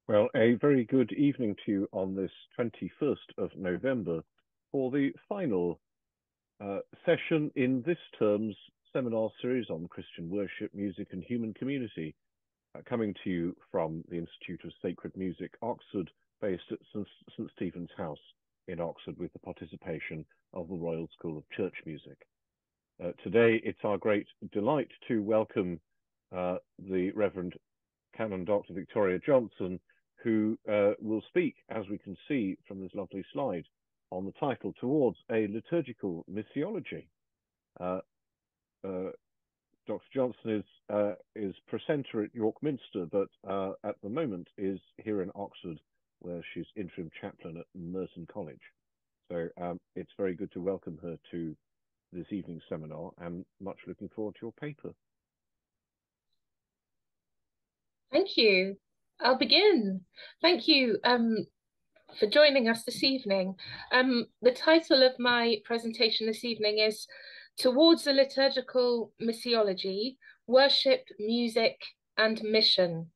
Well, a very good evening to you on this 21st of November for the final session in this term's seminar series on Christian worship, music and human community, coming to you from the Institute of Sacred Music, Oxford, based at St. Stephen's House in Oxford with the participation of the Royal School of Church Music. Today, it's our great delight to welcome the Reverend Canon Dr. Victoria Johnson, who will speak, as we can see from this lovely slide, on the title Towards a Liturgical Missiology. Dr. Johnson is Precentor at York Minster, but at the moment is here in Oxford, where she's interim chaplain at Merton College. So it's very good to welcome her to this evening's seminar, and much looking forward to your paper. Thank you. I'll begin. Thank you for joining us this evening. The title of my presentation this evening is Towards a Liturgical Missiology, Worship, Music and Mission.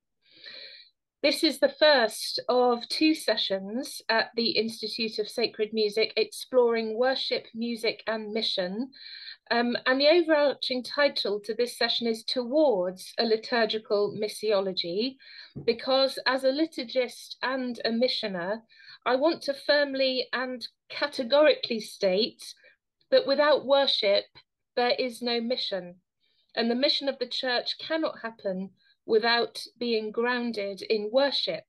This is the first of two sessions at the Institute of Sacred Music exploring worship, music and mission. And the overarching title to this session is Towards a Liturgical Missiology, because as a liturgist and a missioner, I want to firmly and categorically state that without worship, there is no mission. And the mission of the church cannot happen without being grounded in worship.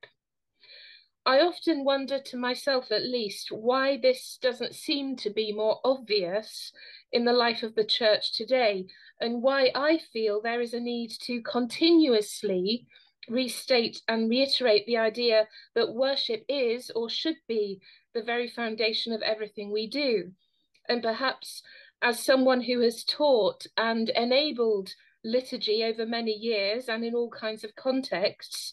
I often wonder, to myself at least, why this doesn't seem to be more obvious in the life of the church today, and why I feel there is a need to continuously restate and reiterate the idea that worship is or should be the very foundation of everything we do. And perhaps as someone who has taught and enabled liturgy over many years and in all kinds of contexts,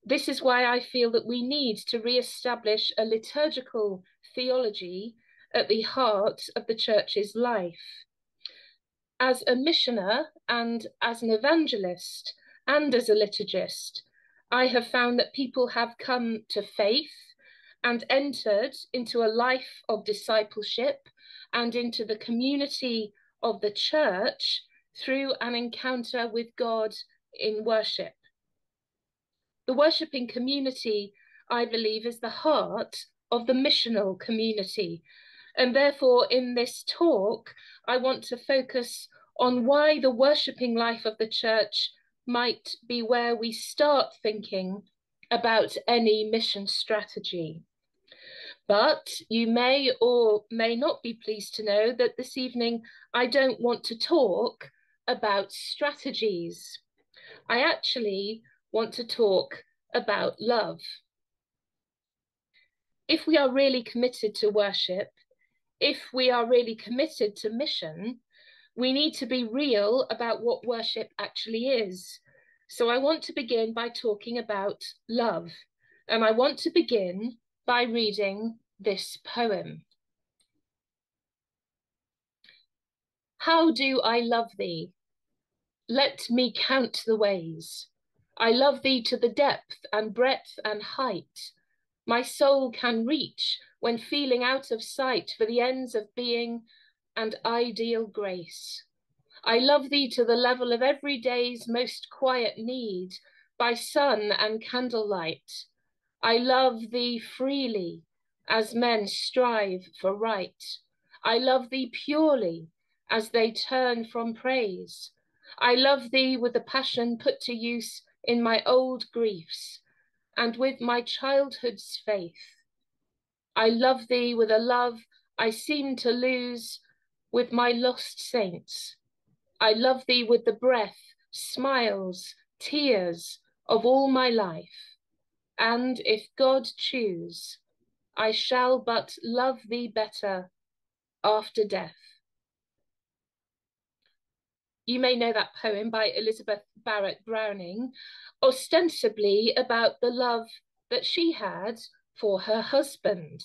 this is why I feel that we need to re-establish a liturgical theology at the heart of the church's life. As a missioner and as an evangelist and as a liturgist, I have found that people have come to faith and entered into a life of discipleship and into the community of the church through an encounter with God in worship. The worshipping community, I believe, is the heart of the missional community. And therefore, in this talk, I want to focus on why the worshipping life of the church might be where we start thinking about any mission strategy. But you may or may not be pleased to know that this evening I don't want to talk about strategies. I actually want to talk about love. If we are really committed to worship, if we are really committed to mission, we need to be real about what worship actually is. So I want to begin by talking about love. And I want to begin by reading this poem. How do I love thee? Let me count the ways. I love thee to the depth and breadth and height my soul can reach when feeling out of sight for the ends of being and ideal grace. I love thee to the level of every day's most quiet need by sun and candlelight. I love thee freely as men strive for right. I love thee purely as they turn from praise. I love thee with the passion put to use in my old griefs and with my childhood's faith. I love thee with a love I seem to lose with my lost saints. I love thee with the breath, smiles, tears of all my life. And if God choose, I shall but love thee better after death. You may know that poem by Elizabeth Barrett Browning, ostensibly about the love that she had for her husband.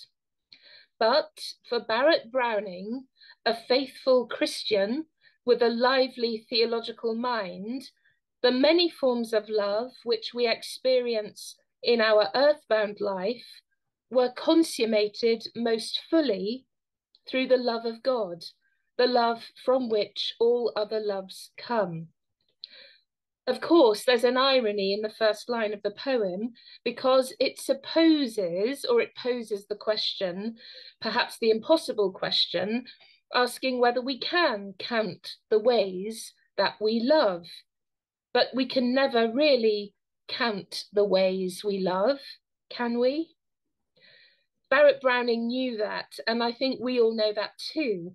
But for Barrett Browning, a faithful Christian with a lively theological mind, the many forms of love which we experience in our earthbound life were consummated most fully through the love of God, the love from which all other loves come. Of course, there's an irony in the first line of the poem because it supposes, or it poses the question, perhaps the impossible question, asking whether we can count the ways that we love. But we can never really count the ways we love, can we? Barrett Browning knew that, and I think we all know that too.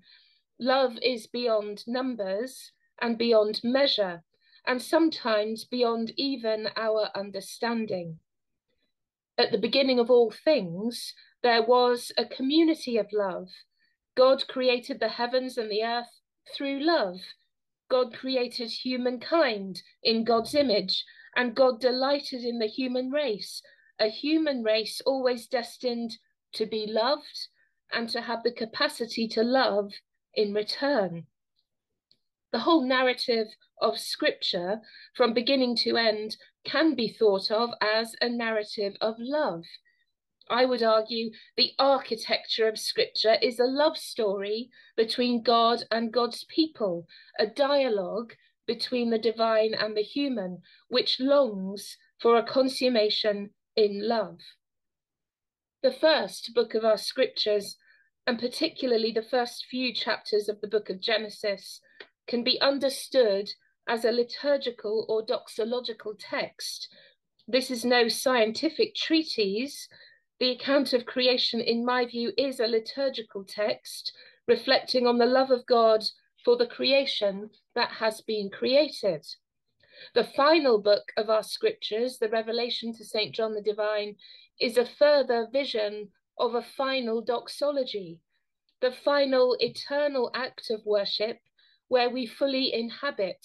Love is beyond numbers and beyond measure, and sometimes beyond even our understanding. At the beginning of all things, there was a community of love. God created the heavens and the earth through love. God created humankind in God's image, and God delighted in the human race, a human race always destined to be loved and to have the capacity to love in return. The whole narrative of Scripture, from beginning to end, can be thought of as a narrative of love. I would argue the architecture of Scripture is a love story between God and God's people, a dialogue between the divine and the human, which longs for a consummation in love. The first book of our Scriptures, and particularly the first few chapters of the book of Genesis, can be understood as a liturgical or doxological text. This is no scientific treatise. The account of creation, in my view, is a liturgical text reflecting on the love of God for the creation that has been created. The final book of our Scriptures, the Revelation to St. John the Divine, is a further vision of a final doxology, the final eternal act of worship where we fully inhabit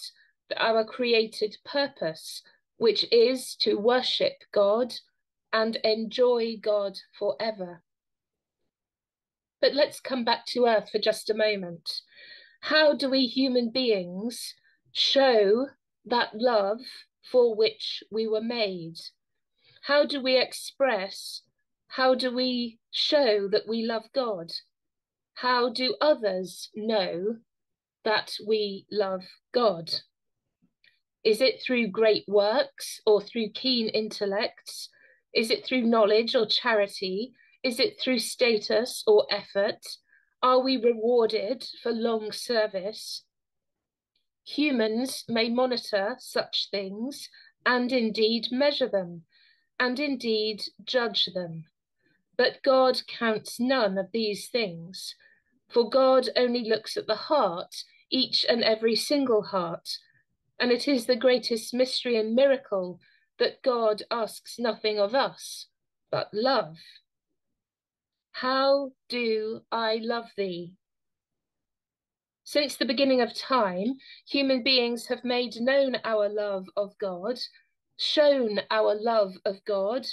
our created purpose, which is to worship God and enjoy God forever. But let's come back to earth for just a moment. How do we human beings show that love for which we were made? How do we express, how do we show that we love God? How do others know that we love God? Is it through great works or through keen intellects? Is it through knowledge or charity? Is it through status or effort? Are we rewarded for long service? Humans may monitor such things and indeed measure them and indeed judge them. But God counts none of these things, for God only looks at the heart, each and every single heart. And it is the greatest mystery and miracle that God asks nothing of us but love. How do I love thee? Since the beginning of time, human beings have made known our love of God, shown our love of God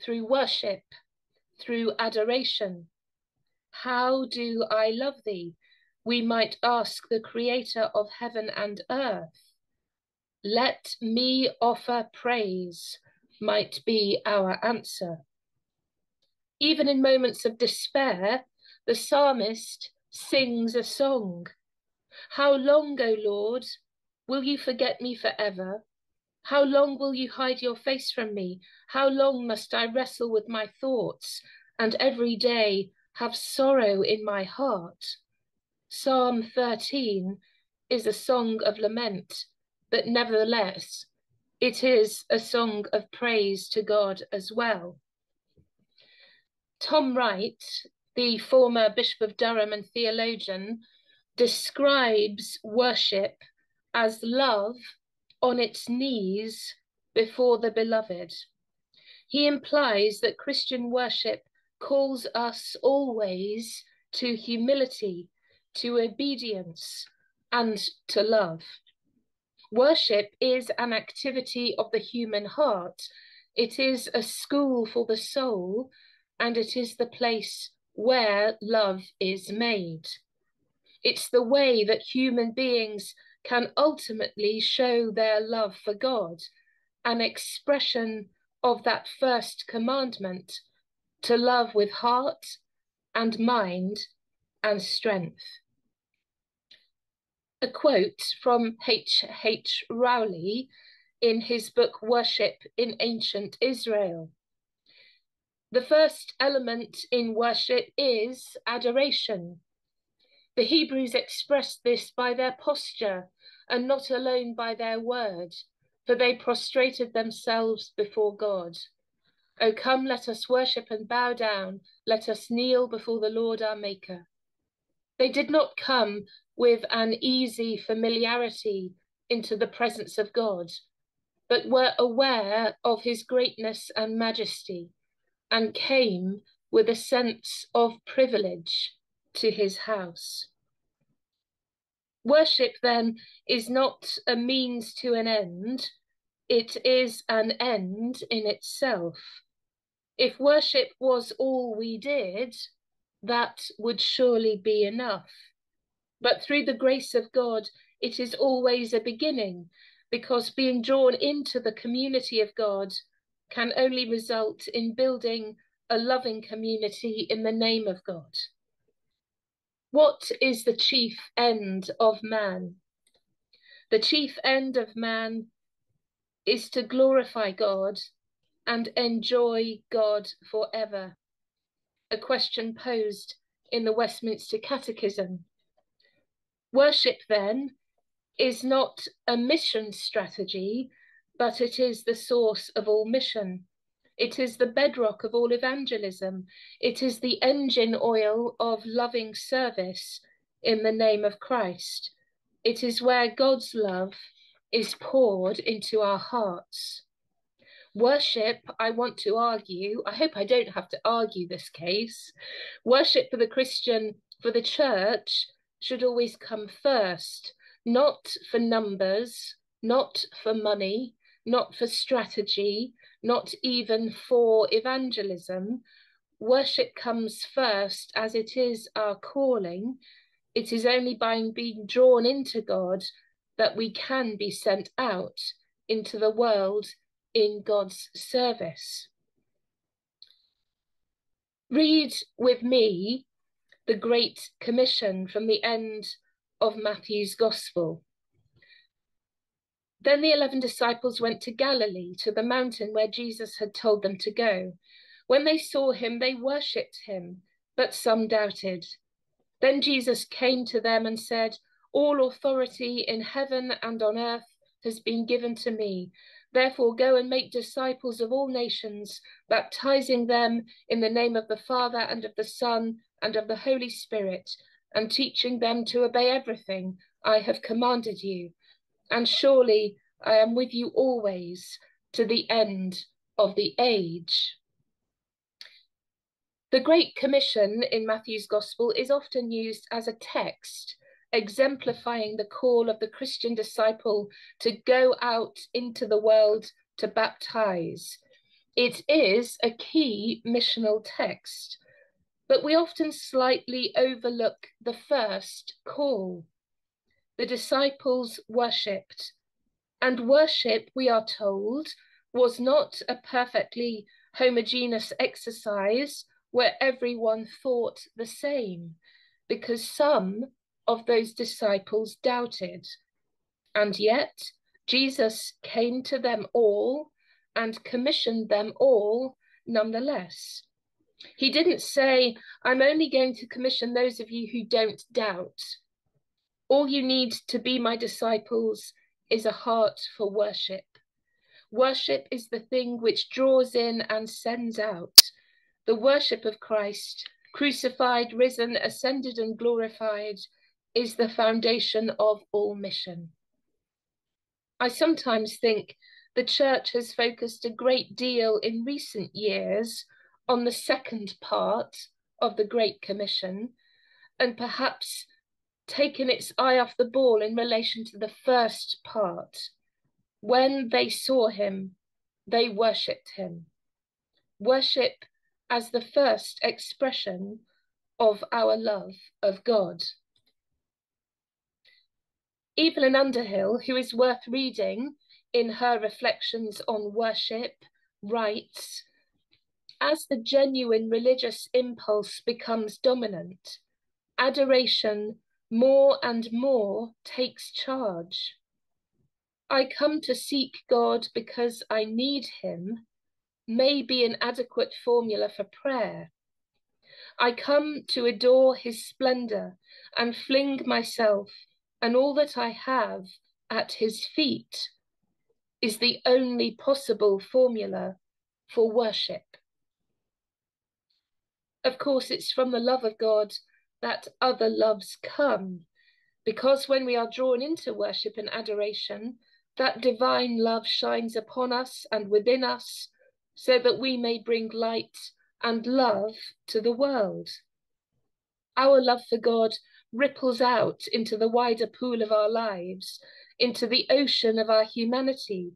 through worship, through adoration. How do I love thee? We might ask the Creator of heaven and earth. Let me offer praise, might be our answer. Even in moments of despair, the psalmist sings a song. How long, O Lord, will you forget me forever? How long will you hide your face from me? How long must I wrestle with my thoughts and every day have sorrow in my heart? Psalm 13 is a song of lament, but nevertheless, it is a song of praise to God as well. Tom Wright, the former Bishop of Durham and theologian, describes worship as love on its knees before the beloved. He implies that Christian worship calls us always to humility, to obedience, and to love. Worship is an activity of the human heart. It is a school for the soul, and it is the place where love is made. It's the way that human beings can ultimately show their love for God, an expression of that first commandment, to love with heart and mind and strength. A quote from H. Rowley in his book Worship in Ancient Israel. The first element in worship is adoration. The Hebrews expressed this by their posture and not alone by their word, for they prostrated themselves before God. O come, let us worship and bow down. Let us kneel before the Lord our Maker. They did not come with an easy familiarity into the presence of God, but were aware of his greatness and majesty, and came with a sense of privilege to his house. Worship, then, is not a means to an end, it is an end in itself. If worship was all we did, that would surely be enough. But through the grace of God, it is always a beginning, because being drawn into the community of God can only result in building a loving community in the name of God. What is the chief end of man? The chief end of man is to glorify God and enjoy God forever. A question posed in the Westminster Catechism. Worship, then, is not a mission strategy, but it is the source of all mission. It is the bedrock of all evangelism. It is the engine oil of loving service in the name of Christ. It is where God's love is poured into our hearts. Worship, I want to argue, I hope I don't have to argue this case, worship for the Christian, for the church, should always come first, not for numbers, not for money, not for strategy, not even for evangelism. Worship comes first as it is our calling. It is only by being drawn into God that we can be sent out into the world in God's service. Read with me the Great Commission from the end of Matthew's Gospel. Then the 11 disciples went to Galilee, to the mountain where Jesus had told them to go. When they saw him, they worshipped him, but some doubted. Then Jesus came to them and said, "All authority in heaven and on earth has been given to me. Therefore go and make disciples of all nations, baptizing them in the name of the Father and of the Son and of the Holy Spirit, and teaching them to obey everything I have commanded you. And surely I am with you always to the end of the age." The Great Commission in Matthew's Gospel is often used as a text, exemplifying the call of the Christian disciple to go out into the world to baptize. It is a key missional text, but we often slightly overlook the first call. The disciples worshipped, and worship, we are told, was not a perfectly homogeneous exercise where everyone thought the same, because some of those disciples doubted. And yet Jesus came to them all and commissioned them all nonetheless. He didn't say, "I'm only going to commission those of you who don't doubt. All you need to be my disciples is a heart for worship. Worship is the thing which draws in and sends out. The worship of Christ, crucified, risen, ascended, and glorified, is the foundation of all mission." I sometimes think the church has focused a great deal in recent years on the second part of the Great Commission, and perhaps taken its eye off the ball in relation to the first part. When they saw him, they worshipped him. Worship as the first expression of our love of God. Evelyn Underhill, who is worth reading in her reflections on worship, writes, as the genuine religious impulse becomes dominant, adoration more and more takes charge. I come to seek God because I need him may be an adequate formula for prayer. I come to adore his splendor and fling myself and all that I have at his feet is the only possible formula for worship. Of course, it's from the love of God that other loves come, because when we are drawn into worship and adoration, that divine love shines upon us and within us, so that we may bring light and love to the world. Our love for God ripples out into the wider pool of our lives, into the ocean of our humanity,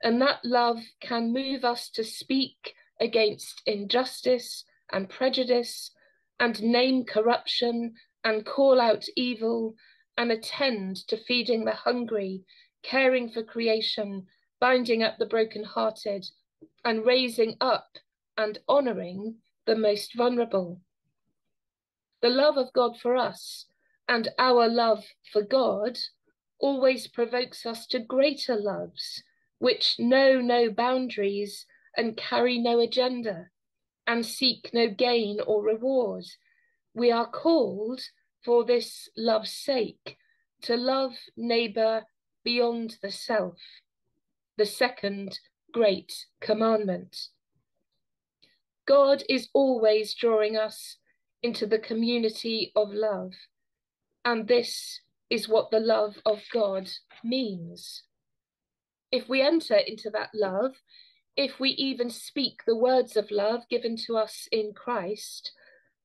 and that love can move us to speak against injustice and prejudice, and name corruption, and call out evil, and attend to feeding the hungry, caring for creation, binding up the brokenhearted, and raising up and honouring the most vulnerable. The love of God for us and our love for God always provokes us to greater loves, which know no boundaries and carry no agenda and seek no gain or reward. We are called, for this love's sake, to love neighbour beyond the self, the second great commandment. God is always drawing us into the community of love, and this is what the love of God means. If we enter into that love, if we even speak the words of love given to us in Christ,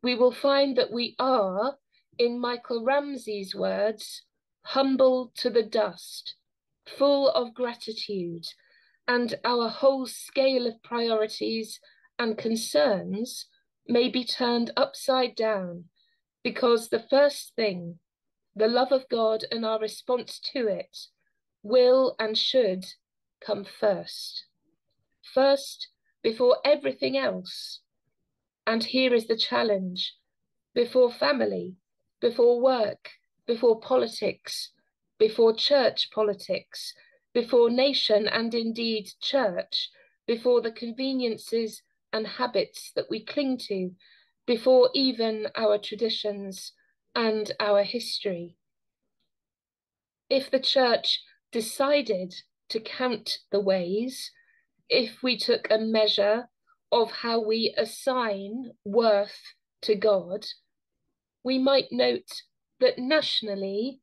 we will find that we are, in Michael Ramsey's words, humble to the dust, full of gratitude, and our whole scale of priorities and concerns may be turned upside down, because the first thing, the love of God and our response to it, will and should come first. First, before everything else. And here is the challenge: before family, before work, before politics, before church politics, before nation and indeed church, before the conveniences and habits that we cling to, before even our traditions and our history. If the church decided to count the ways, if we took a measure of how we assign worth to God, we might note that nationally,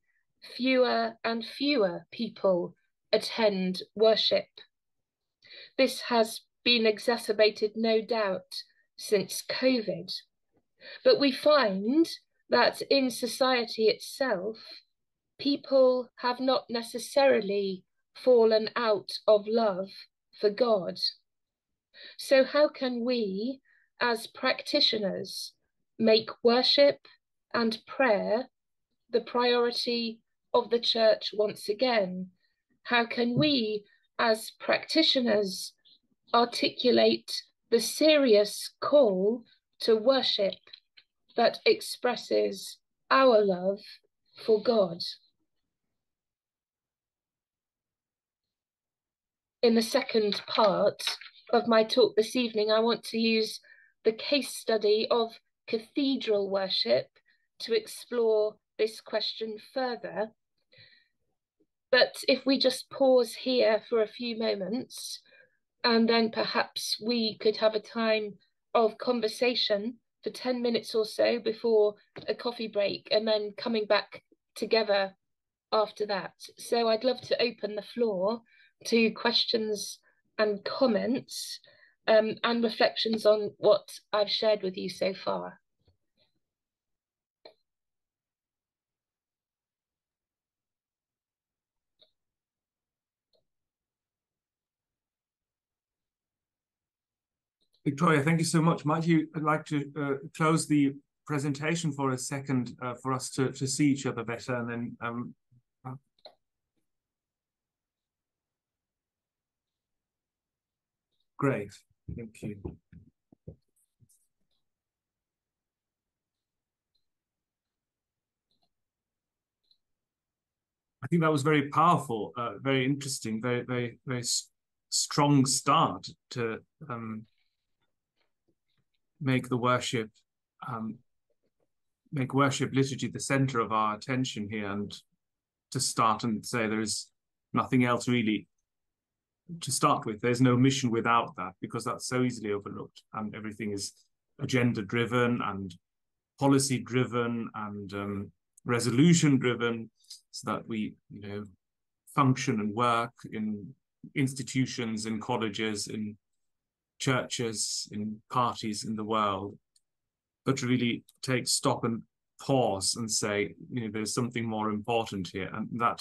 fewer and fewer people attend worship. This has been exacerbated, no doubt, since COVID. But we find that in society itself, people have not necessarily fallen out of love for God. So how can we, as practitioners, make worship and prayer the priority of the church once again? How can we, as practitioners, articulate the serious call to worship that expresses our love for God? In the second part of my talk this evening, I want to use the case study of cathedral worship to explore this question further. But if we just pause here for a few moments, and then perhaps we could have a time of conversation for 10 minutes or so before a coffee break, and then coming back together after that. So I'd love to open the floor to questions and comments and reflections on what I've shared with you so far. Victoria, thank you so much. Might you like to close the presentation for a second for us to see each other better, and then Great, thank you. I think that was very powerful, very interesting, very strong start to make worship liturgy the center of our attention here, and to start and say there is nothing else really to start with. There's no mission without that, because that's so easily overlooked, and everything is agenda driven and policy driven and resolution driven, so that we function and work in institutions, in colleges, in churches, in parties in the world, but to really take stock and pause and say, there's something more important here, and that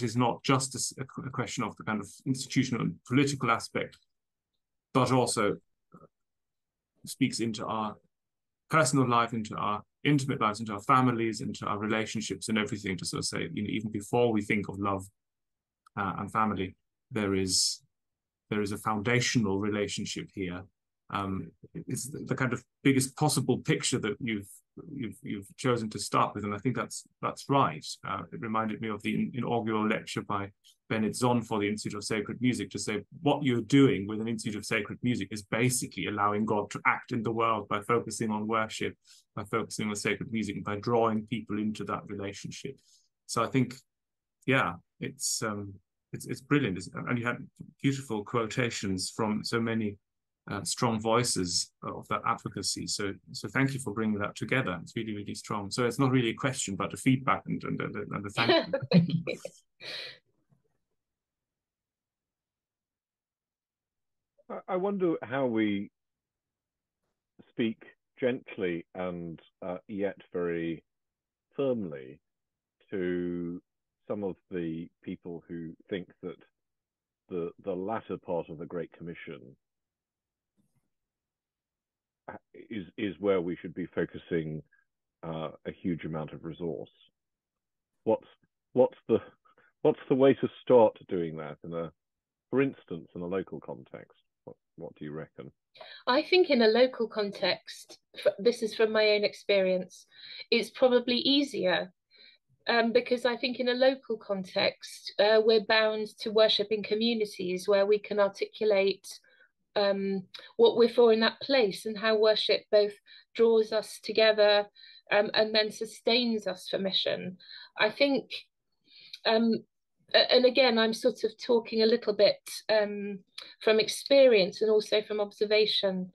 is not just a question of the kind of institutional and political aspect, but also speaks into our personal life, into our intimate lives, into our families, into our relationships and everything, to sort of say, even before we think of love and family, there is a foundational relationship here. It's the kind of biggest possible picture that you've chosen to start with, and I think that's right. It reminded me of the inaugural lecture by Bennett Zahn for the Institute of Sacred Music, to say what you're doing with an Institute of Sacred Music is basically allowing God to act in the world by focusing on worship, by focusing on sacred music, and by drawing people into that relationship. So I think, yeah, it's brilliant, and you had beautiful quotations from so many strong voices of that advocacy. So thank you for bringing that together. It's really, really strong. So it's not really a question, but a feedback and a thank you. Thank you. I wonder how we speak gently and yet very firmly to some of the people who think that the latter part of the Great Commission is where we should be focusing a huge amount of resource. What's the way to start doing that for instance, in a local context? What do you reckon? I think in a local context, this is from my own experience, it's probably easier, because I think in a local context, we're bound to worship in communities where we can articulate what we're for in that place, and how worship both draws us together and then sustains us for mission. I think, and again, I'm sort of talking a little bit from experience and also from observation,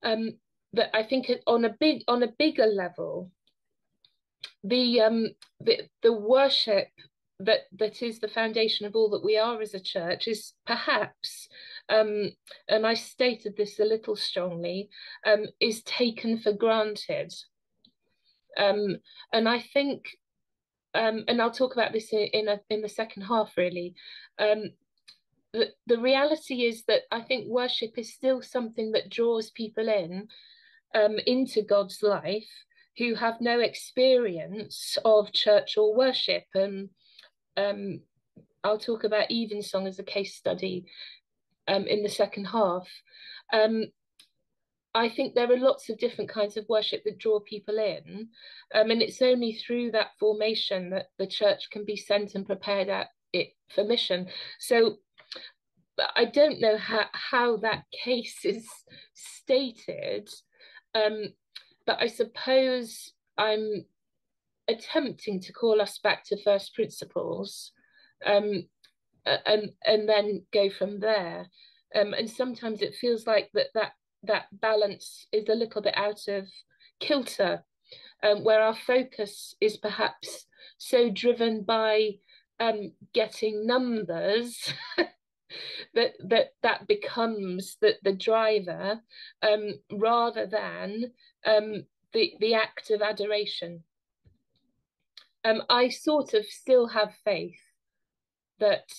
that I think on a bigger level, the worship that is the foundation of all that we are as a church is perhaps, and I stated this a little strongly, is taken for granted. And I think, and I'll talk about this in the second half, really. The reality is that I think worship is still something that draws people into God's life who have no experience of church or worship. And I'll talk about evensong as a case study in the second half. I think there are lots of different kinds of worship that draw people in, and it's only through that formation that the church can be sent and prepared at it for mission. So I don't know how that case is stated, but I suppose I'm attempting to call us back to first principles, and then go from there. And sometimes it feels like that balance is a little bit out of kilter, where our focus is perhaps so driven by getting numbers that becomes the driver, rather than the act of adoration. I sort of still have faith that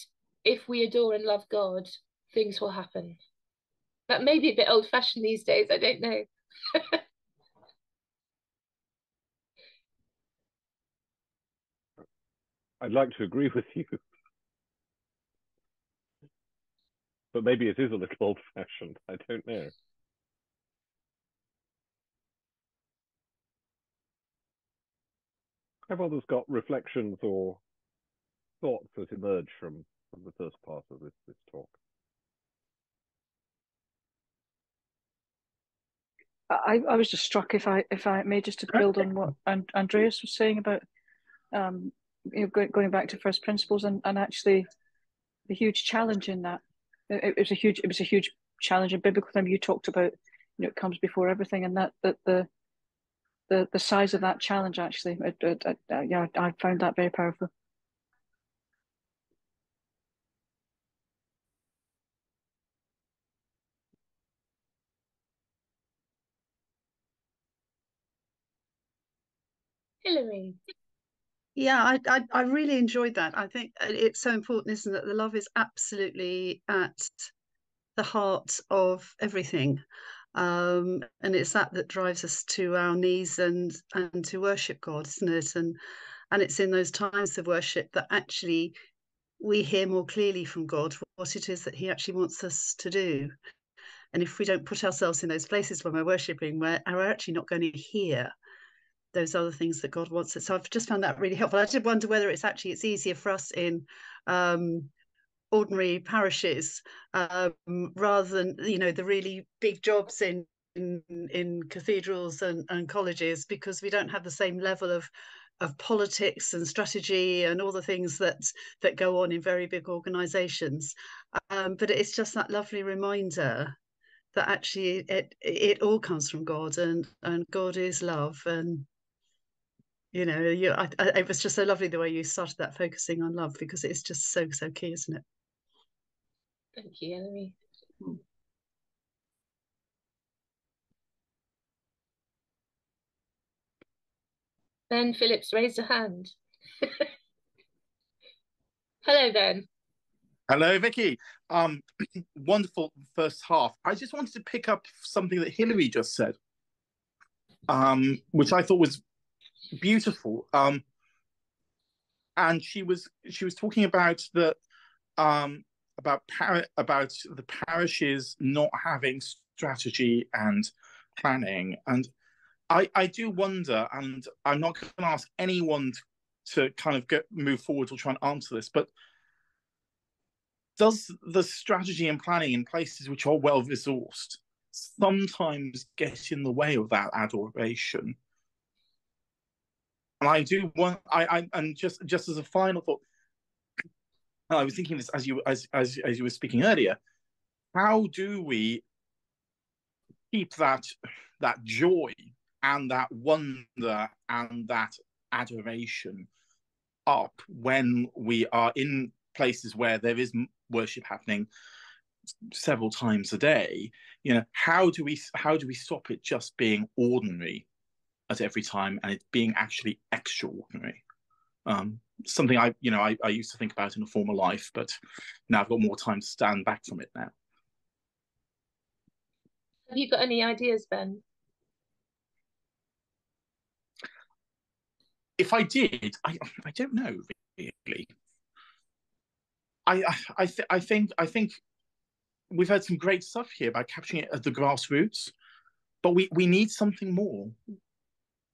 if we adore and love God, things will happen. That may be a bit old-fashioned these days, I don't know. I'd like to agree with you. but maybe it is a little old-fashioned. I don't know. Have others got reflections or thoughts that emerge from the first part of this talk? I was just struck, if I may, just to build on what Andreas was saying about going back to first principles, and actually the huge challenge in that. It was a huge challenge in biblical time. You talked about, it comes before everything, and that the size of that challenge, actually, yeah, I found that very powerful. Hilary. Yeah, I really enjoyed that. I think it's so important, isn't it? The love is absolutely at the heart of everything. And it's that drives us to our knees and to worship God, isn't it? And it's in those times of worship that actually we hear more clearly from God what it is that he actually wants us to do. And if we don't put ourselves in those places when we're worshipping, we're actually not going to hear those other things that God wants. So I've just found that really helpful. I did wonder whether it's easier for us in ordinary parishes rather than the really big jobs in cathedrals and colleges, because we don't have the same level of politics and strategy and all the things that go on in very big organizations. But it's just that lovely reminder that actually it all comes from God, and God is love. And it was just so lovely the way you started that, focusing on love, because it's just so key, isn't it? Thank you, Hilary. Ben Phillips raised a hand. Hello, Ben. Hello, Vicky. Wonderful first half. I just wanted to pick up something that Hilary just said, which I thought was beautiful. And she was talking about about the parishes not having strategy and planning. And I do wonder, and I'm not going to ask anyone to kind of move forward or try and answer this, but does the strategy and planning in places which are well resourced sometimes get in the way of that adoration? And I do want, and just as a final thought, I was thinking this as you were speaking earlier. How do we keep that joy and that wonder and that adoration up when we are in places where there is worship happening several times a day? How do we stop it just being ordinary at every time and it being actually extraordinary? Something I used to think about in a former life, but now I've got more time to stand back from it now. Have you got any ideas, Ben? If I did, I don't know really. I think we've had some great stuff here about capturing it at the grassroots, but we need something more,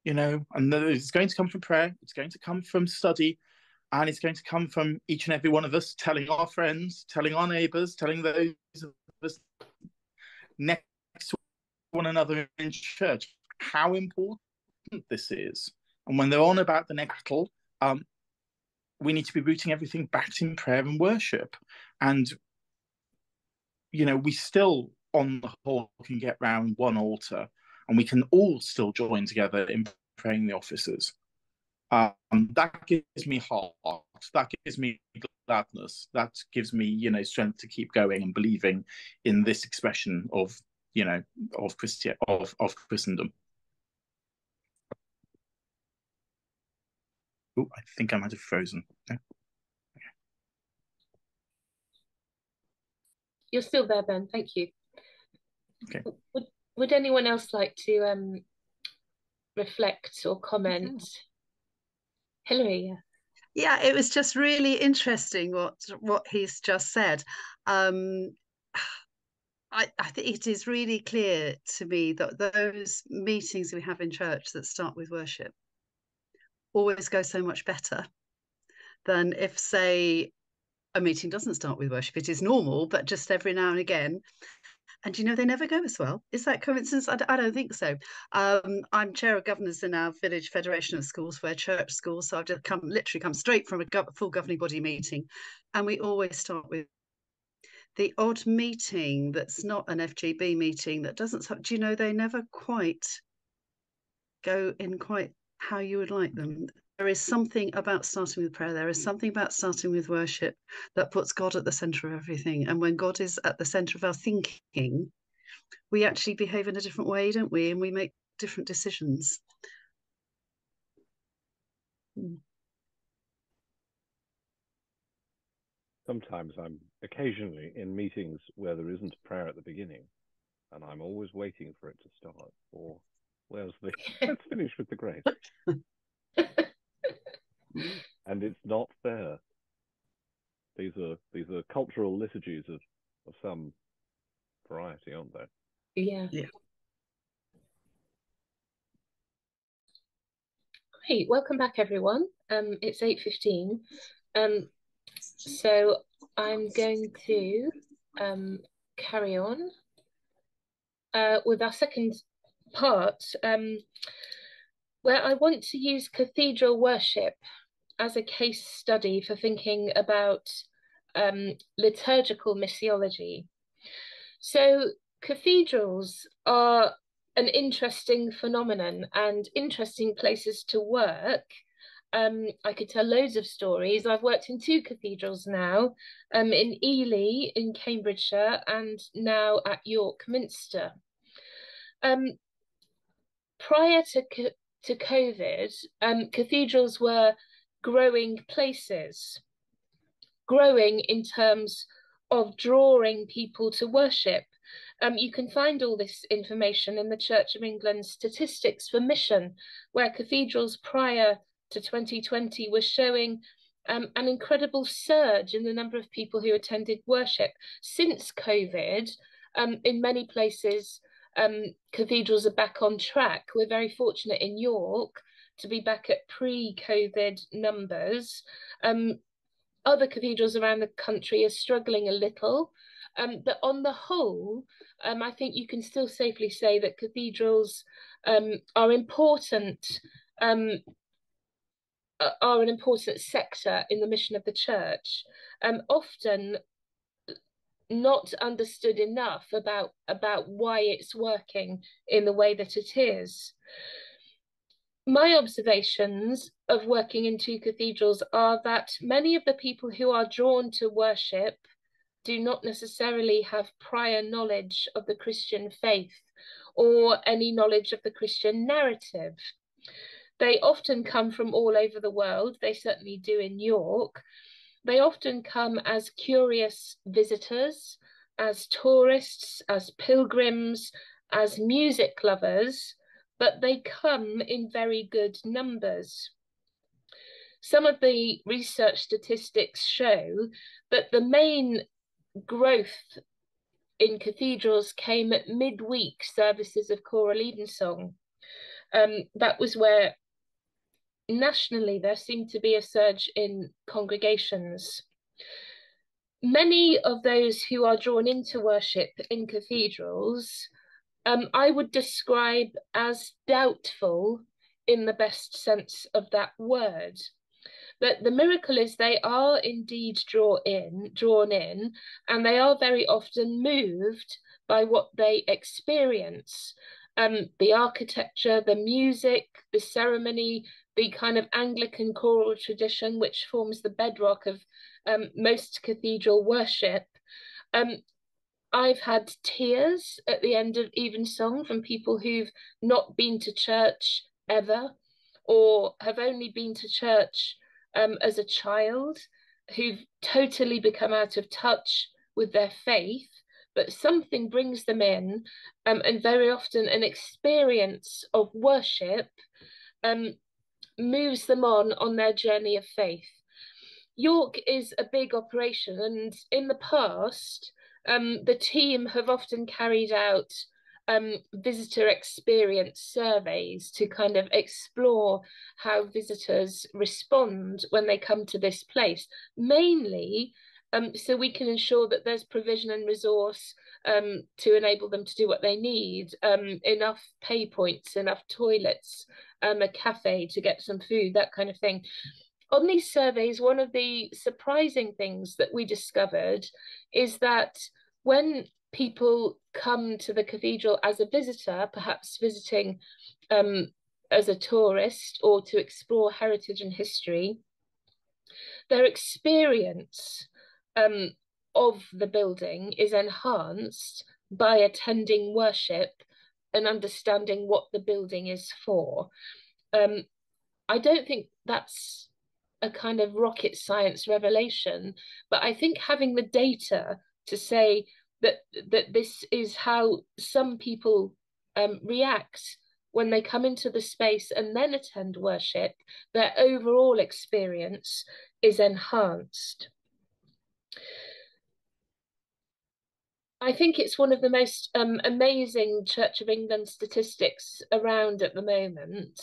and it's going to come from prayer, it's going to come from study, and it's going to come from each and every one of us telling our friends, telling our neighbours, telling those of us next to one another in church how important this is. And when they're on about the next battle, we need to be rooting everything back in prayer and worship. And, we still, on the whole, can get round one altar, and we can all still join together in praying the offices. That gives me heart. That gives me gladness. That gives me, strength to keep going and believing in this expression of, of Christendom. Oh, I think I might have frozen. Okay. You're still there, Ben. Thank you. Okay. Would anyone else like to reflect or comment? Hilary. Yeah, it was just really interesting what he's just said. I think it is really clear to me that those meetings we have in church that start with worship always go so much better than if, say, a meeting doesn't start with worship. It is normal, but just every now and again. And they never go as well. Is that coincidence? I don't think so. I'm chair of governors in our village federation of schools. We're church schools, so I've just literally come straight from a full governing body meeting, and we always start with the odd meeting that's not an FGB meeting that doesn't. They never quite go in quite how you would like them. There is something about starting with prayer. There is something about starting with worship that puts God at the centre of everything. And when God is at the centre of our thinking, we actually behave in a different way, don't we? And we make different decisions. Sometimes I'm occasionally in meetings where there isn't prayer at the beginning, and I'm always waiting for it to start. Or where's the let's finish with the grace. And it's not fair. These are cultural liturgies of some variety, aren't they? Yeah. Yeah. Great. Welcome back, everyone. It's 8:15. So I'm going to carry on with our second part, where I want to use cathedral worship as a case study for thinking about liturgical missiology. So cathedrals are an interesting phenomenon and interesting places to work. I could tell loads of stories. I've worked in 2 cathedrals now, in Ely in Cambridgeshire and now at York Minster. Prior to COVID, cathedrals were growing places, growing in terms of drawing people to worship. You can find all this information in the Church of England statistics for mission, where cathedrals prior to 2020 were showing an incredible surge in the number of people who attended worship. Since COVID, in many places, cathedrals are back on track. We're very fortunate in York to be back at pre-COVID numbers. Other cathedrals around the country are struggling a little, but on the whole, I think you can still safely say that cathedrals are important, are an important sector in the mission of the church. Often not understood enough about why it's working in the way that it is. My observations of working in 2 cathedrals are that many of the people who are drawn to worship do not necessarily have prior knowledge of the Christian faith or any knowledge of the Christian narrative. They often come from all over the world. They certainly do in York. They often come as curious visitors, as tourists, as pilgrims, as music lovers, but they come in very good numbers. Some of the research statistics show that the main growth in cathedrals came at midweek services of choral evensong. That was where nationally there seemed to be a surge in congregations. Many of those who are drawn into worship in cathedrals, I would describe as doubtful in the best sense of that word. But the miracle is they are indeed drawn in, and they are very often moved by what they experience. The architecture, the music, the ceremony, the kind of Anglican choral tradition, which forms the bedrock of most cathedral worship. I've had tears at the end of evensong from people who've not been to church ever, or have only been to church as a child, who've totally become out of touch with their faith, but something brings them in, and very often an experience of worship moves them on their journey of faith. York is a big operation, and in the past, The team have often carried out visitor experience surveys to kind of explore how visitors respond when they come to this place, mainly so we can ensure that there's provision and resource to enable them to do what they need, enough pay points, enough toilets, a cafe to get some food, that kind of thing. On these surveys, one of the surprising things that we discovered is that when people come to the cathedral as a visitor, perhaps visiting as a tourist or to explore heritage and history, their experience of the building is enhanced by attending worship and understanding what the building is for. I don't think that's a kind of rocket science revelation, but I think having the data to say that this is how some people react when they come into the space and then attend worship, their overall experience is enhanced. I think it's one of the most amazing Church of England statistics around at the moment,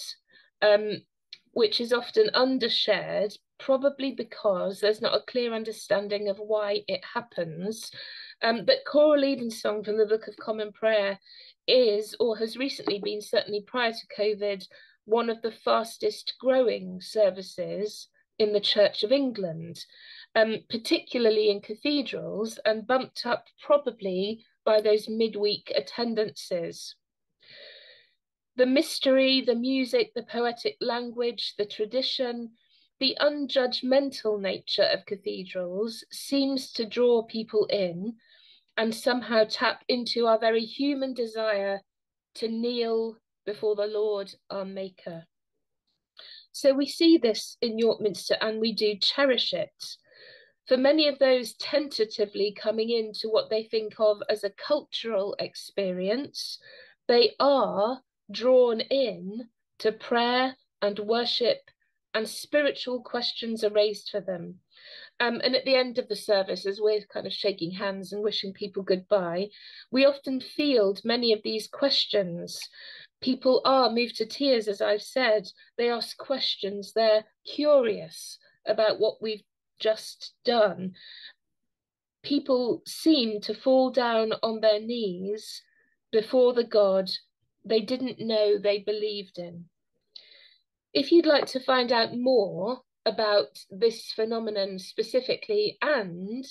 which is often undershared, probably because there's not a clear understanding of why it happens. But choral evensong from the Book of Common Prayer is, or has recently been, certainly prior to COVID, one of the fastest growing services in the Church of England, particularly in cathedrals, and bumped up probably by those midweek attendances. The mystery, the music, the poetic language, the tradition, the unjudgmental nature of cathedrals seems to draw people in and somehow tap into our very human desire to kneel before the Lord, our Maker. So we see this in York Minster and we do cherish it. For many of those tentatively coming into what they think of as a cultural experience, they are drawn in to prayer and worship, and spiritual questions are raised for them. And at the end of the service, as we're kind of shaking hands and wishing people goodbye, we often field many of these questions. People are moved to tears, as I've said. They ask questions. They're curious about what we've just done. People seem to fall down on their knees before the God they didn't know they believed in. If you'd like to find out more about this phenomenon specifically and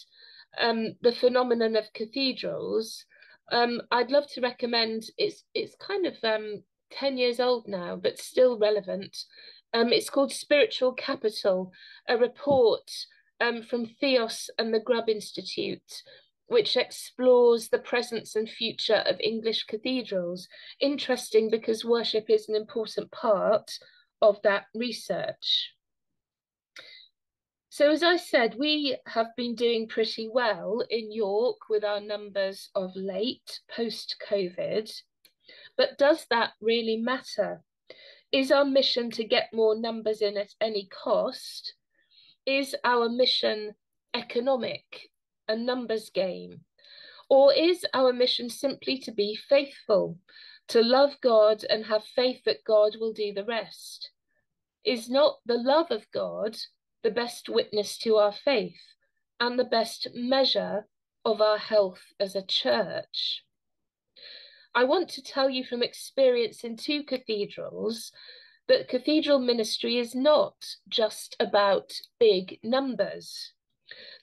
the phenomenon of cathedrals, I'd love to recommend, it's kind of 10 years old now, but still relevant. It's called Spiritual Capital, a report from Theos and the Grubb Institute, which explores the presence and future of English cathedrals. Interesting because worship is an important part of that research. So as I said, we have been doing pretty well in York with our numbers of late post-COVID, but does that really matter? Is our mission to get more numbers in at any cost? Is our mission economic, a numbers game? Or is our mission simply to be faithful, to love God and have faith that God will do the rest? Is not the love of God the best witness to our faith and the best measure of our health as a church? I want to tell you from experience in 2 cathedrals that cathedral ministry is not just about big numbers.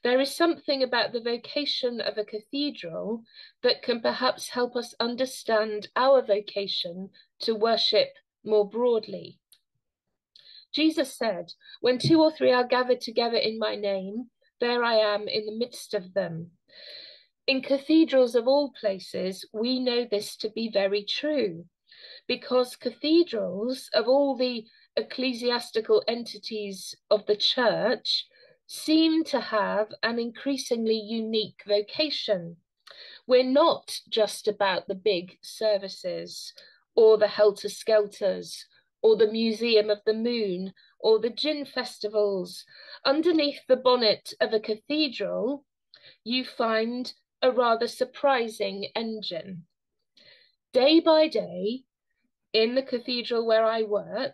There is something about the vocation of a cathedral that can perhaps help us understand our vocation to worship more broadly. Jesus said, "When 2 or 3 are gathered together in my name, there I am in the midst of them." In cathedrals of all places, we know this to be very true, because cathedrals of all the ecclesiastical entities of the church seem to have an increasingly unique vocation. We're not just about the big services or the helter-skelters or the Museum of the Moon or the gin festivals. Underneath the bonnet of a cathedral, you find a rather surprising engine. Day by day, in the cathedral where I work,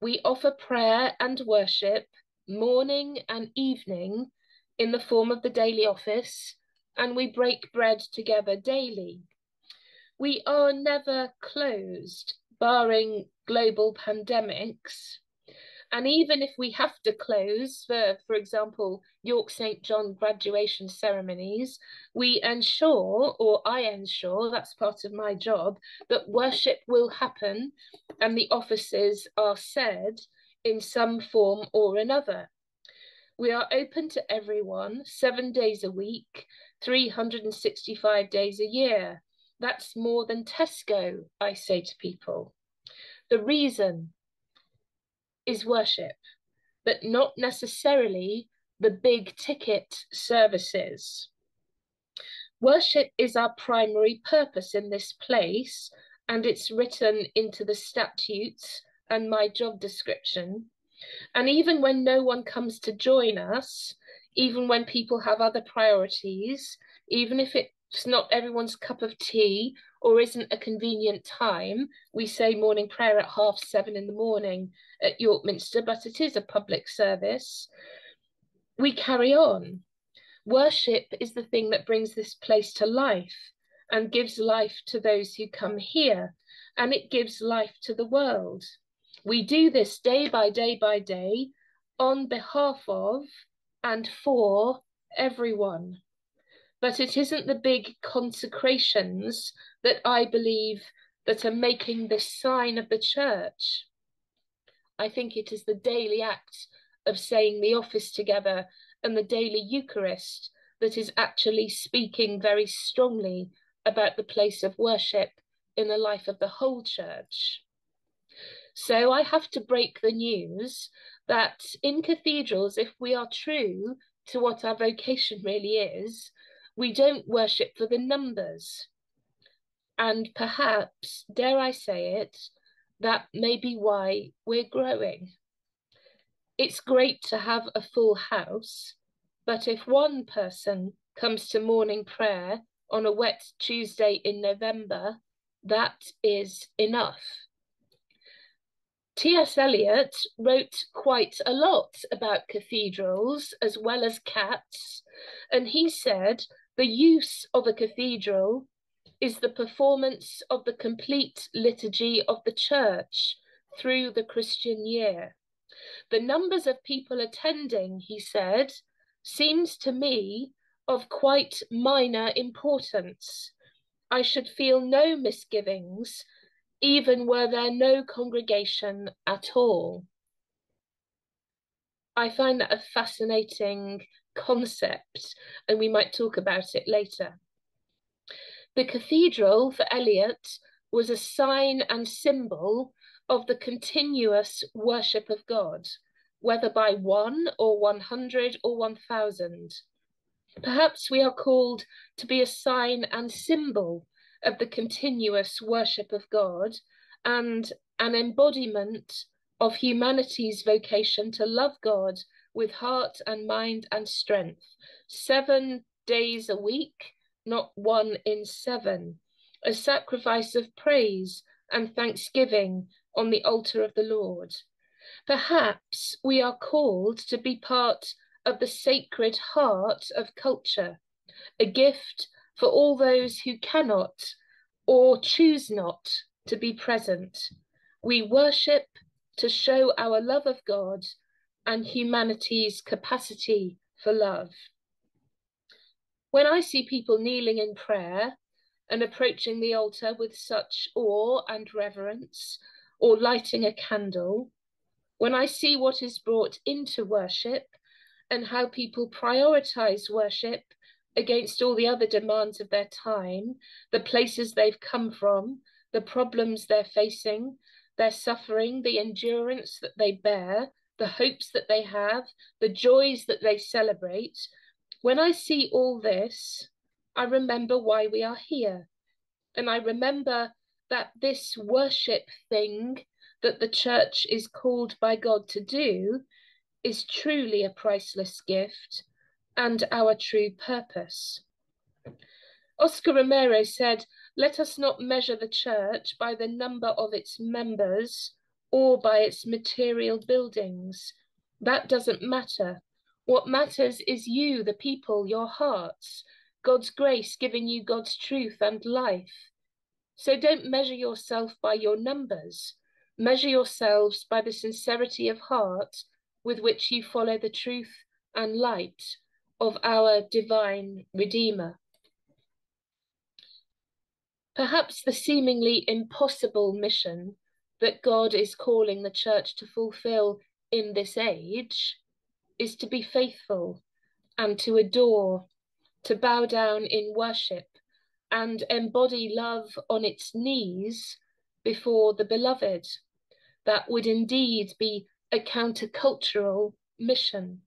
we offer prayer and worship morning and evening in the form of the daily office, and we break bread together daily. We are never closed, barring global pandemics. And even if we have to close for example, York St. John graduation ceremonies, we ensure, or I ensure, that's part of my job, that worship will happen and the offices are said in some form or another. We are open to everyone 7 days a week, 365 days a year. That's more than Tesco, I say to people. The reason is worship, but not necessarily the big ticket services. Worship is our primary purpose in this place, and it's written into the statutes and my job description. And even when no one comes to join us, even when people have other priorities, even if it's not everyone's cup of tea or isn't a convenient time, we say morning prayer at 7:30 in the morning at York Minster, but it is a public service. We carry on. Worship is the thing that brings this place to life and gives life to those who come here, and it gives life to the world. We do this day by day by day on behalf of and for everyone. But it isn't the big consecrations that I believe that are making this sign of the church. I think it is the daily act of saying the office together and the daily Eucharist that is actually speaking very strongly about the place of worship in the life of the whole church. So I have to break the news that in cathedrals, if we are true to what our vocation really is, we don't worship for the numbers. And perhaps, dare I say it, that may be why we're growing. It's great to have a full house, but if one person comes to morning prayer on a wet Tuesday in November, that is enough. T.S. Eliot wrote quite a lot about cathedrals as well as cats, and he said the use of a cathedral is the performance of the complete liturgy of the church through the Christian year. The numbers of people attending, he said, seems to me of quite minor importance. I should feel no misgivings, even were there no congregation at all. I find that a fascinating concept, and we might talk about it later. The cathedral for Eliot was a sign and symbol of the continuous worship of God, whether by 1 or 100 or 1,000. Perhaps we are called to be a sign and symbol of the continuous worship of God and an embodiment of humanity's vocation to love God with heart and mind and strength, 7 days a week, not 1 in 7, a sacrifice of praise and thanksgiving on the altar of the Lord. Perhaps we are called to be part of the sacred heart of culture, a gift for all those who cannot or choose not to be present. We worship to show our love of God and humanity's capacity for love. When I see people kneeling in prayer and approaching the altar with such awe and reverence, or lighting a candle, when I see what is brought into worship and how people prioritize worship against all the other demands of their time, the places they've come from, the problems they're facing, their suffering, the endurance that they bear, the hopes that they have, the joys that they celebrate, when I see all this, I remember why we are here. And I remember that this worship thing that the church is called by God to do is truly a priceless gift and our true purpose. Oscar Romero said, "Let us not measure the church by the number of its members or by its material buildings. That doesn't matter. What matters is you, the people, your hearts, God's grace giving you God's truth and life. So don't measure yourself by your numbers. Measure yourselves by the sincerity of heart with which you follow the truth and light of our divine Redeemer." Perhaps the seemingly impossible mission that God is calling the church to fulfill in this age is to be faithful and to adore, to bow down in worship and embody love on its knees before the beloved. That would indeed be a countercultural mission.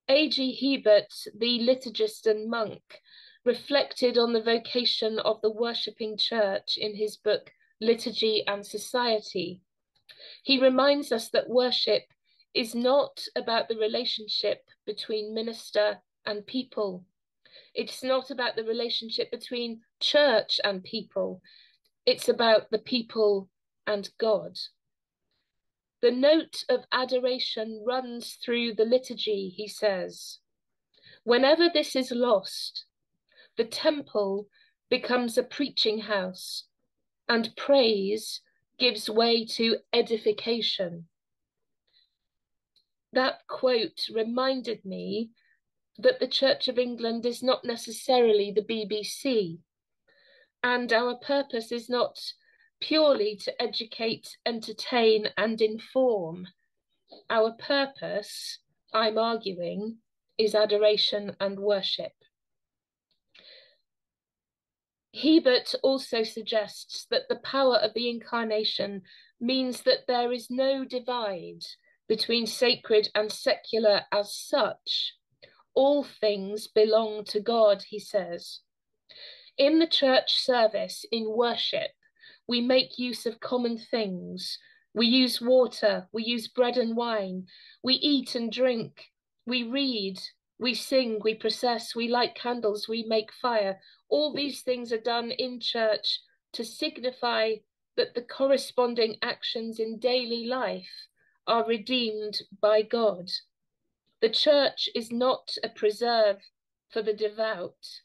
A.G. Hebert, the liturgist and monk, reflected on the vocation of the worshipping church in his book Liturgy and Society. He reminds us that worship is not about the relationship between minister and people. It's not about the relationship between church and people. It's about the people and God. The note of adoration runs through the liturgy, he says. Whenever this is lost, the temple becomes a preaching house, and praise gives way to edification. That quote reminded me that the Church of England is not necessarily the BBC, and our purpose is not purely to educate, entertain, and inform. Our purpose, I'm arguing, is adoration and worship. Hebert also suggests that the power of the incarnation means that there is no divide between sacred and secular as such. All things belong to God, he says. In the church service, in worship, we make use of common things. We use water, we use bread and wine, we eat and drink, we read, we sing, we process, we light candles, we make fire. All these things are done in church to signify that the corresponding actions in daily life are redeemed by God. The church is not a preserve for the devout,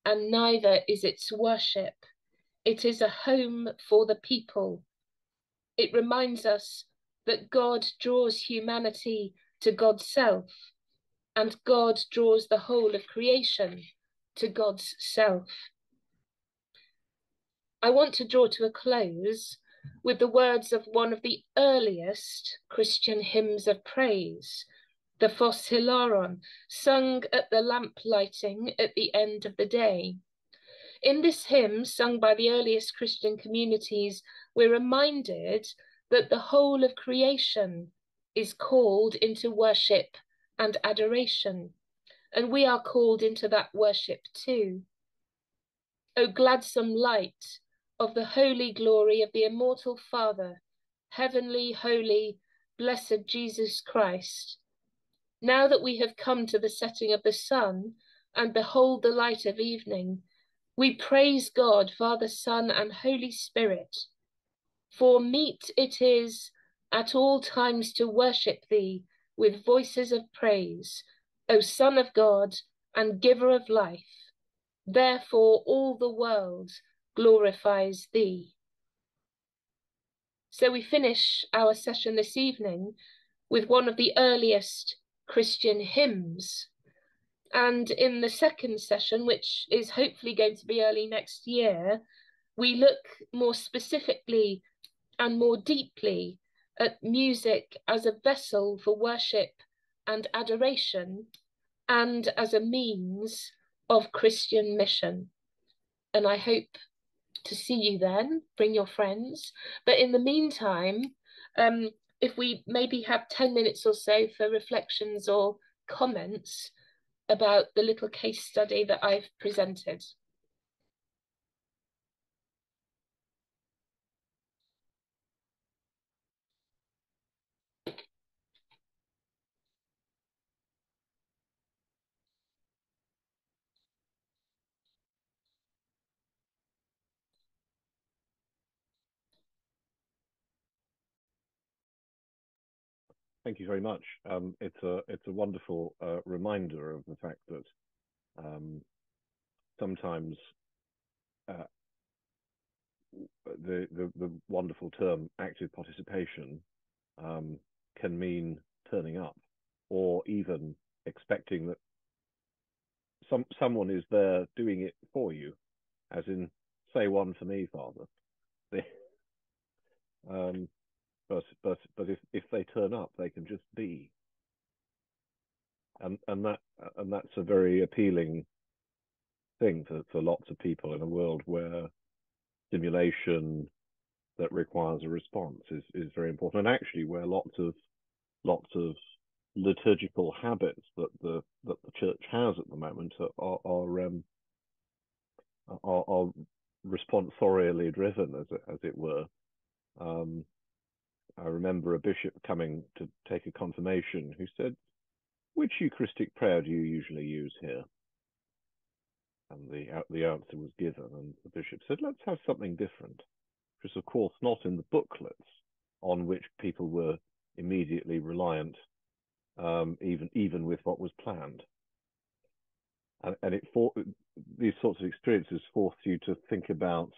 and neither is its worship. It is a home for the people. It reminds us that God draws humanity to God's self, and God draws the whole of creation to God's self. I want to draw to a close with the words of one of the earliest Christian hymns of praise, the Phos Hilaron, sung at the lamp lighting at the end of the day. In this hymn, sung by the earliest Christian communities, we're reminded that the whole of creation is called into worship and adoration, and we are called into that worship too. O gladsome light of the holy glory of the immortal Father, heavenly, holy, blessed Jesus Christ, now that we have come to the setting of the sun and behold the light of evening, we praise God, Father, Son, and Holy Spirit. For meet it is at all times to worship thee with voices of praise, O Son of God and Giver of life. Therefore all the world glorifies thee. So we finish our session this evening with one of the earliest Christian hymns. And in the second session, which is hopefully going to be early next year, we look more specifically and more deeply at music as a vessel for worship and adoration and as a means of Christian mission. And I hope to see you then, bring your friends. But in the meantime, if we maybe have 10 minutes or so for reflections or comments about the little case study that I've presented. Thank you very much. It's a wonderful reminder of the fact that sometimes the wonderful term active participation can mean turning up, or even expecting that someone is there doing it for you, as in, say one for me, Father. But if they turn up, they can just be, and that's a very appealing thing for lots of people in a world where stimulation that requires a response is very important, and actually where lots of liturgical habits that the church has at the moment are responsorially driven, as it were. I remember a bishop coming to take a confirmation who said, "Which Eucharistic prayer do you usually use here?" And the answer was given, and the bishop said, "Let's have something different," which is, of course, not in the booklets on which people were immediately reliant, even with what was planned. And these sorts of experiences force you to think about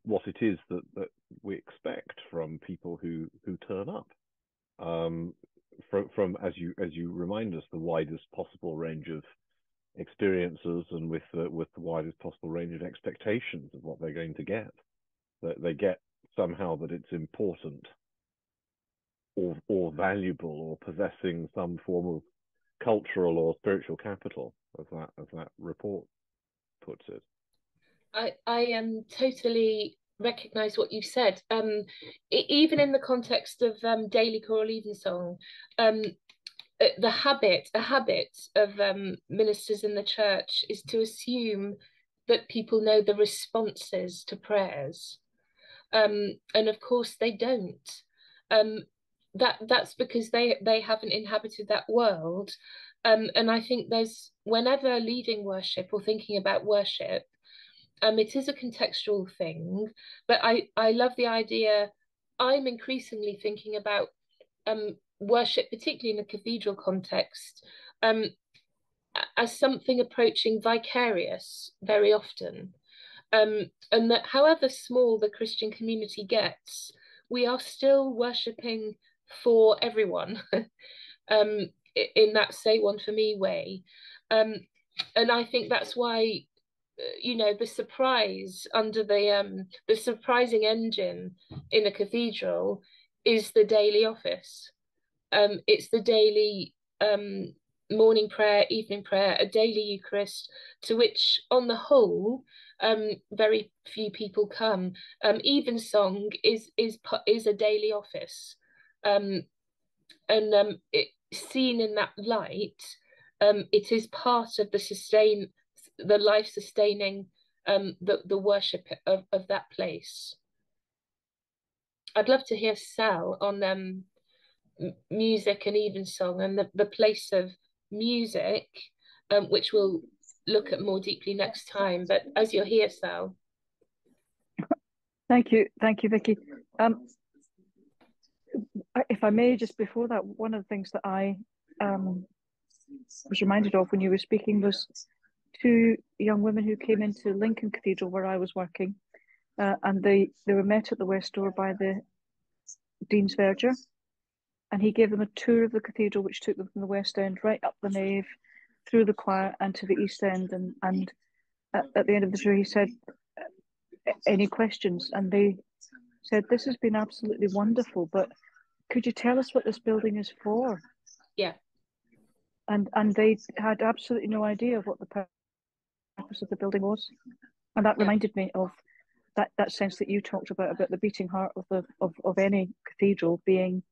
what it is that we expect from people who turn up, from as you remind us, the widest possible range of experiences, and with the widest possible range of expectations of what they're going to get. That they get somehow that it's important or valuable or possessing some form of cultural or spiritual capital, as that report puts it. I totally recognise what you've said. Even in the context of daily choral evensong, a habit of ministers in the church is to assume that people know the responses to prayers, and of course they don't. That's because they haven't inhabited that world, and I think whenever leading worship or thinking about worship, it is a contextual thing, but I love the idea. I'm increasingly thinking about worship, particularly in a cathedral context, as something approaching vicarious very often, and that however small the Christian community gets, we are still worshipping for everyone, in that say one for me way, and I think that's why the surprise under the surprising engine in a cathedral is the daily office. It's the daily morning prayer, evening prayer, a daily Eucharist, to which, on the whole, very few people come. Evensong is a daily office, and seen in that light, it is part of the life-sustaining, the worship of that place. I'd love to hear Sal on music and evensong and the place of music, which we'll look at more deeply next time. But as you're here, Sal. Thank you, Vicky. If I may, just before that, one of the things that I was reminded of when you were speaking was two young women who came into Lincoln Cathedral, where I was working, and they were met at the west door by the Dean's Verger, and he gave them a tour of the cathedral, which took them from the west end right up the nave, through the choir and to the east end, and at the end of the tour he said, "Any questions?" And they said, "This has been absolutely wonderful, but could you tell us what this building is for?" Yeah. And they had absolutely no idea of what the purpose of the building was, and that reminded me of that sense that you talked about the beating heart of any cathedral being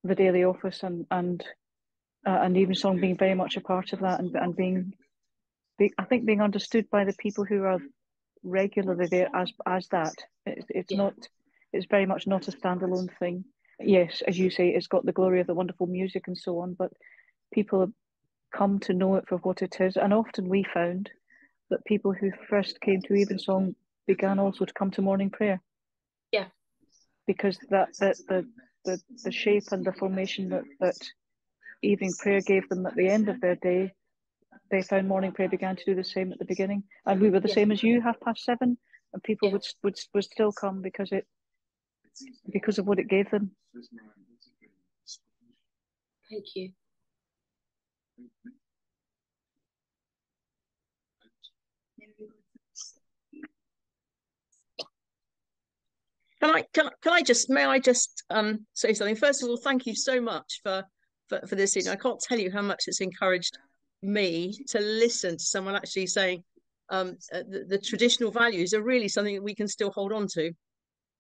the daily office, and evensong being very much a part of that, and being I think being understood by the people who are regularly there as that. It's very much not a standalone thing. Yes, as you say, it's got the glory of the wonderful music and so on, but people have come to know it for what it is. And often we found that people who first came to evensong began also to come to morning prayer. Yeah. Because the the shape and the formation that evening prayer gave them at the end of their day. They found morning prayer began to do the same at the beginning, and we were the same as you, 7:30, and people would still come because of what it gave them. Thank you. May I just say something? First of all, thank you so much for this evening. I can't tell you how much it's encouraged me to listen to someone actually saying the traditional values are really something that we can still hold on to.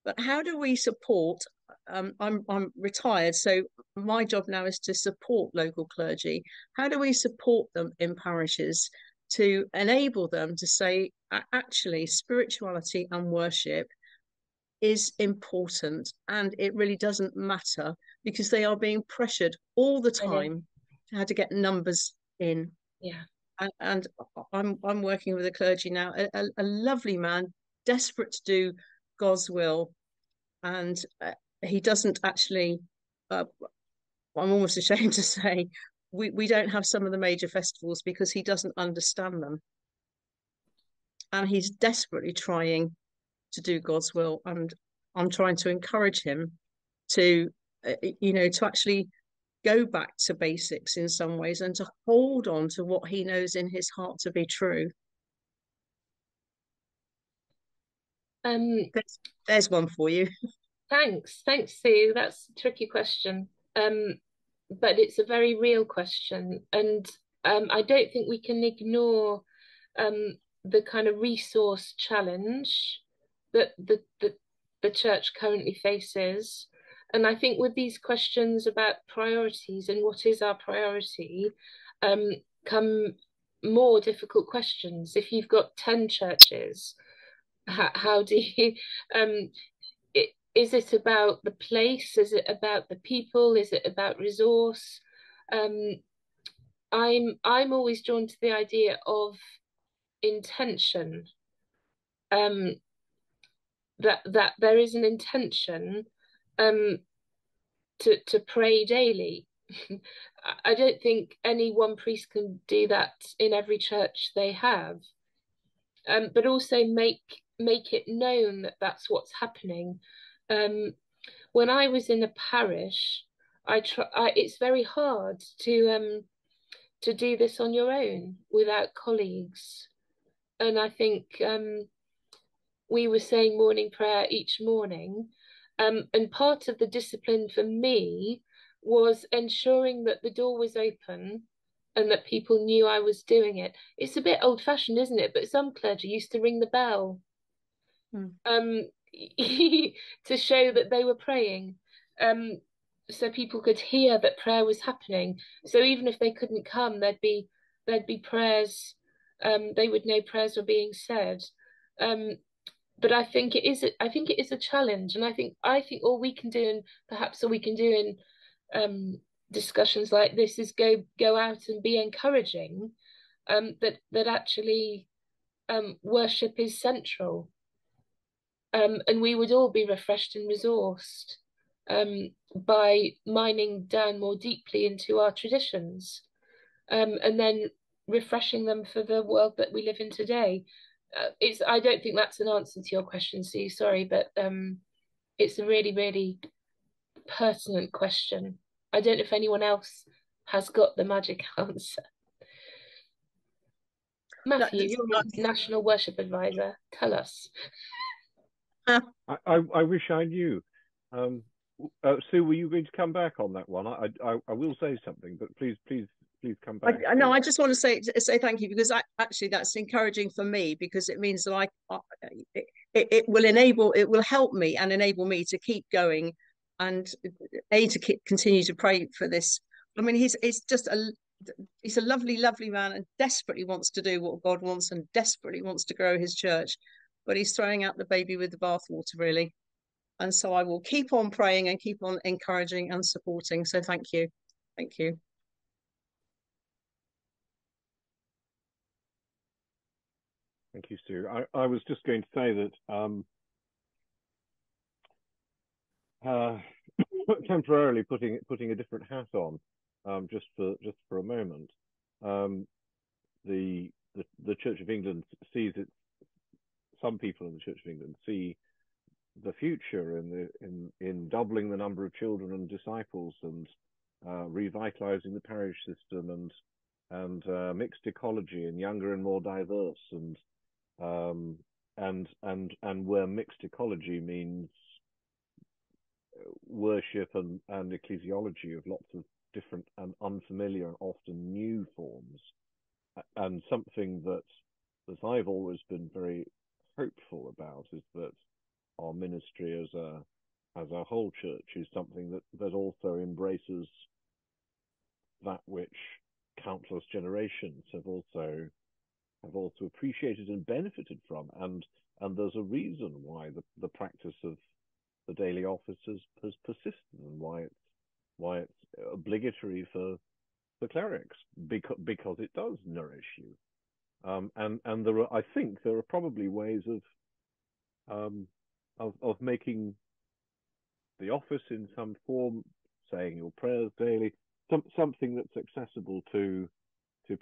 But how do we support? I'm retired, so my job now is to support local clergy. How do we support them in parishes to enable them to say, actually, spirituality and worship is important, and it really doesn't matter, because they are being pressured all the time to how to get numbers in. Yeah. And I'm working with a clergy now, a lovely man, desperate to do God's will, and he doesn't actually. I'm almost ashamed to say we don't have some of the major festivals because he doesn't understand them, and he's desperately trying to do God's will, and I'm trying to encourage him to to actually go back to basics in some ways and to hold on to what he knows in his heart to be true. There's one for you. Thanks, Sue. That's a tricky question, but it's a very real question, and I don't think we can ignore the kind of resource challenge that the church currently faces. And I think with these questions about priorities and what is our priority, come more difficult questions. If you've got 10 churches, how do you is it about the place? Is it about the people? Is it about resource? I'm always drawn to the idea of intention. That there is an intention to pray daily. I don't think any one priest can do that in every church they have, but also make it known that that's what's happening. When I was in a parish, it's very hard to do this on your own without colleagues, and I think we were saying morning prayer each morning, and part of the discipline for me was ensuring that the door was open and that people knew I was doing it. It's a bit old-fashioned, isn't it? But some clergy used to ring the bell to show that they were praying, so people could hear that prayer was happening. So even if they couldn't come, there'd be prayers. They would know prayers were being said. But I think it is a challenge, and I think all we can do, and perhaps all we can do in discussions like this, is go out and be encouraging, that actually worship is central, and we would all be refreshed and resourced by mining down more deeply into our traditions, and then refreshing them for the world that we live in today. I don't think that's an answer to your question, Sue, sorry, but it's a really, really pertinent question. I don't know if anyone else has got the magic answer. Matthew, you're a National Worship Advisor. Tell us. I wish I knew. Sue, were you going to come back on that one? I will say something, but please come back. No, I just want to say thank you, because actually that's encouraging for me, because it means that it will help me and enable me to keep going, and to continue to pray for this. I mean, he's a lovely man, and desperately wants to do what God wants, and desperately wants to grow his church, but he's throwing out the baby with the bathwater, really. And so I will keep on praying and keep on encouraging and supporting. So thank you. Thank you. Thank you, Sue. I was just going to say that temporarily putting a different hat on, just for a moment. The Church of England sees it. Some people in the Church of England see the future in doubling the number of children and disciples, and revitalizing the parish system, and mixed ecology, and younger and more diverse, and where mixed ecology means worship and ecclesiology of lots of different and unfamiliar and often new forms, and something that I've always been very hopeful about is that our ministry as a whole church is something that also embraces that which countless generations have also appreciated and benefited from, and there's a reason why the practice of the daily office has persisted, and why it's obligatory for clerics, because it does nourish you, and I think there are probably ways of making the office in some form, saying your prayers daily, something that's accessible to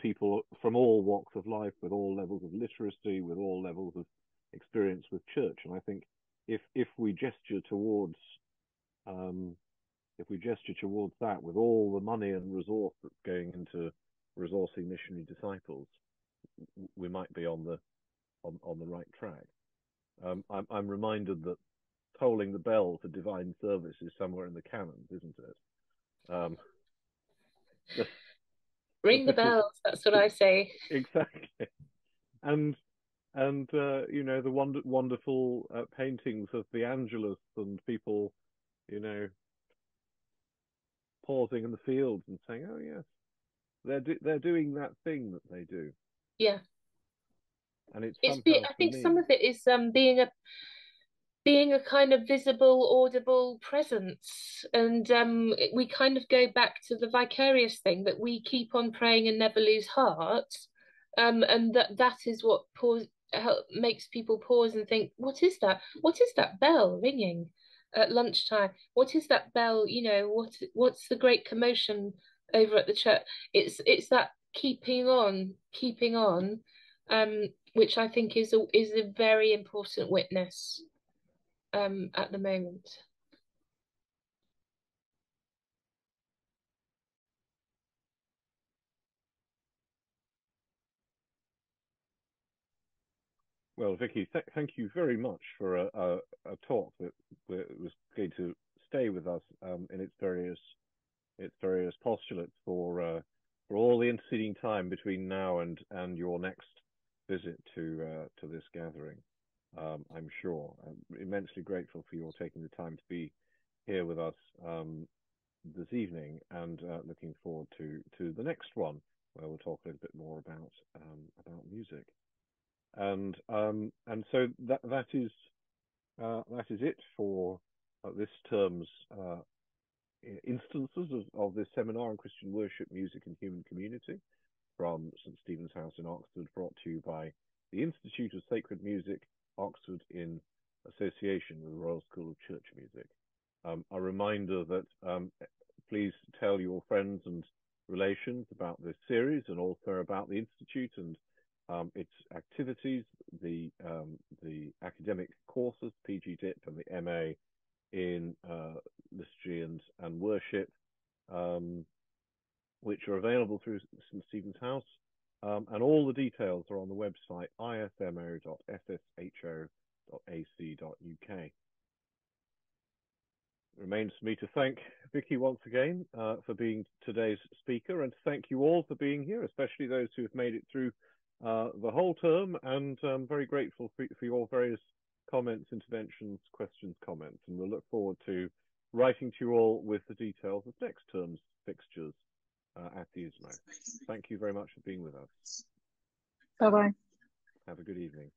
people from all walks of life, with all levels of literacy, with all levels of experience with church. And I think if we gesture towards that, with all the money and resource that's going into resourcing missionary disciples, we might be on the right track. I'm reminded that tolling the bell for divine service is somewhere in the Canon, isn't it? Ring the bells, that's what I say. Exactly. And you know, the wonderful paintings of the Angelus, and people, you know, pausing in the fields and saying, "Oh yes, they're doing that thing that they do." Yeah. And it's I think me, some of it is being a kind of visible, audible presence. And we kind of go back to the vicarious thing, that we keep on praying and never lose heart. And that is what makes people pause and think, what is that? What is that bell ringing at lunchtime? What is that bell? You know, what's the great commotion over at the church? It's that keeping on, which I think is a very important witness at the moment. Well, Vicky, thank you very much for a talk that was going to stay with us in its various postulates for all the interceding time between now and your next visit to this gathering. I'm sure. I'm immensely grateful for your taking the time to be here with us this evening, and looking forward to the next one, where we'll talk a little bit more about music. And so that is it for this term's instances of this seminar on Christian worship, music, and human community, from St. Stephen's House in Oxford, brought to you by the Institute of Sacred Music, Oxford, in association with the Royal School of Church Music. A reminder that please tell your friends and relations about this series, and also about the Institute and its activities, the academic courses, PG Dip and the MA in liturgy and worship, which are available through St. Stephen's House, and all the details are on the website ismo.ssho.ac.uk. It remains for me to thank Vicky once again for being today's speaker, and to thank you all for being here, especially those who have made it through the whole term, and I'm very grateful for your various comments, interventions, questions, comments, and we'll look forward to writing to you all with the details of next term's fixtures at the ISMO. Thank you very much for being with us. Bye-bye. Have a good evening.